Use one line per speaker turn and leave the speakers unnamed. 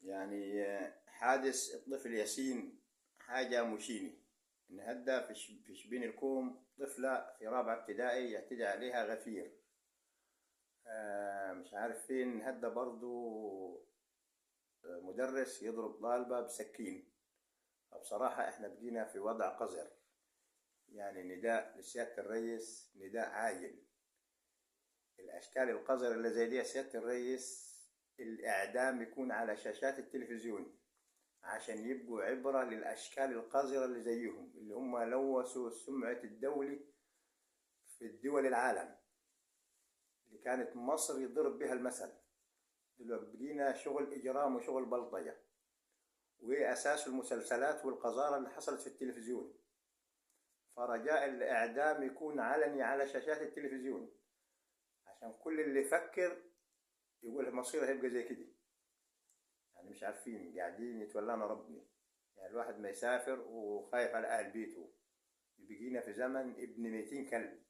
يعني حادث الطفل ياسين حاجة مشينة. النهاردة في شبين الكوم طفلة في رابعة ابتدائي يعتدي عليها غفير. مش عارف فين النهاردة برضو. مدرس يضرب طالبة بسكين. بصراحة احنا بقينا في وضع قذر. يعني نداء لسيادة الرئيس، نداء عاجل. الأشكال القذرة اللي زي دي يا سيادة الرئيس، الإعدام يكون على شاشات التلفزيون عشان يبقوا عبرة للأشكال القذرة اللي زيهم، اللي هم لوثوا سمعة الدولة في الدول العالم، اللي كانت مصر يضرب بها المثل. دلوقتي بقينا شغل إجرام وشغل بلطجة، وأساس المسلسلات والقذارة اللي حصلت في التلفزيون. فرجاء الإعدام يكون علني على شاشات التلفزيون عشان كل اللي يفكر يقول مصيره هيبقى زي كده. يعني مش عارفين، قاعدين يتولانا ربنا. يعني الواحد ما يسافر وخايف على أهل بيته. بقينا في زمن ابن 200 كلب.